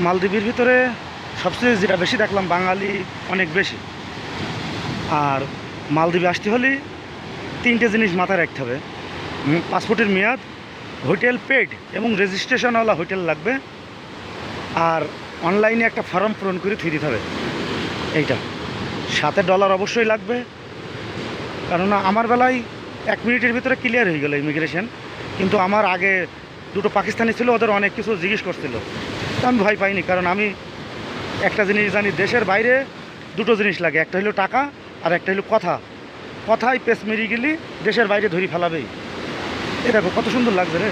মালদ্বীপের ভিতরে সবচেয়ে যেটা বেশি দেখলাম, বাঙালি অনেক বেশি। আর মালদ্বীপে আসতে হলে তিনটে জিনিস মাথায় রাখতে হবে। পাসপোর্টের মেয়াদ, হোটেল পেড এবং রেজিস্ট্রেশনওয়ালা হোটেল লাগবে, আর অনলাইনে একটা ফর্ম পূরণ করে থুই দিতে হবে। এইটা সাথে ডলার অবশ্যই লাগবে, কেননা আমার বেলায় 1 মিনিটের ভিতরে ক্লিয়ার হয়ে গেল ইমিগ্রেশন। কিন্তু আমার আগে দুটো পাকিস্তানি ছিল, ওদের অনেক কিছু জিজ্ঞেস করছিল, তো আমি ভয় পাইনি, কারণ আমি একটা জিনিস জানি, দেশের বাইরে দুটো জিনিস লাগে, একটা হলো টাকা আর একটা হলো কথা। কথায় পেস মেরিয়ে গেলি দেশের বাইরে ধরি ফেলাবেই। এ দেখো কত সুন্দর লাগছে রে,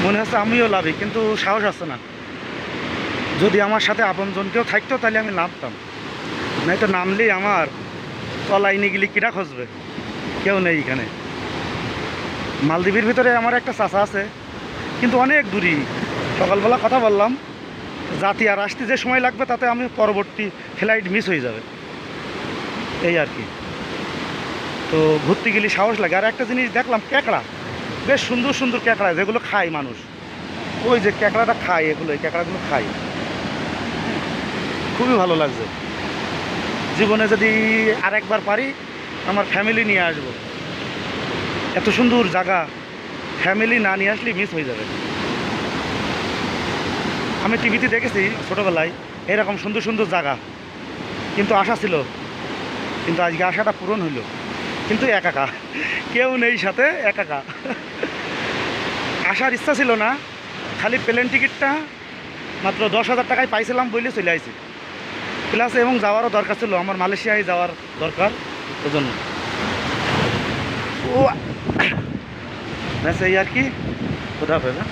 মনে হচ্ছে আমিও লাভি, কিন্তু সাহস আসছে না। যদি আমার সাথে আপনজন কেউ থাকতো তাহলে আমি নামতাম, নাই তো নামলেই আমার তলাইনি গেলে কিরা খুঁজবে, কেউ নেই এখানে। মালদ্বীপের ভিতরে আমার একটা চাচা আছে, কিন্তু অনেক দূরই। সকালবেলা কথা বললাম, জাতি আর আসতে যে সময় লাগবে তাতে আমি পরবর্তী ফ্লাইট মিস হয়ে যাবে, এই আর কি। তো ঘুরতে গেলে সাহস লাগে। আর একটা জিনিস দেখলাম, ক্যাকড়া, বেশ সুন্দর সুন্দর ক্যাকড়া, যেগুলো খায় মানুষ। ওই যে ক্যাকড়াটা খায়, এগুলো এই ক্যাকড়াগুলো খায়, খুবই ভালো লাগছে। জীবনে যদি আরেকবার পারি আমার ফ্যামিলি নিয়ে আসব। এত সুন্দর জায়গা, ফ্যামিলি না নিয়ে আসলে মিস হয়ে যাবে। আমি টিভিতে দেখেছি ছোটোবেলায় এরকম সুন্দর সুন্দর জায়গা, কিন্তু আশা ছিল, কিন্তু আজকে আশাটা পূরণ হইল, কিন্তু একাকা, কেউ নেই সাথে, একাকা। আসার ইচ্ছা ছিল না, খালি প্লেন টিকিটটা মাত্র 10,000 টাকায় পাইছিলাম বলে চলে আসি। প্লাস এবং যাওয়ারও দরকার ছিল, আমার মালয়েশিয়ায় যাওয়ার দরকার, ওজন্য। ও ব্যাস এই আর কি, কোথাও হবে না।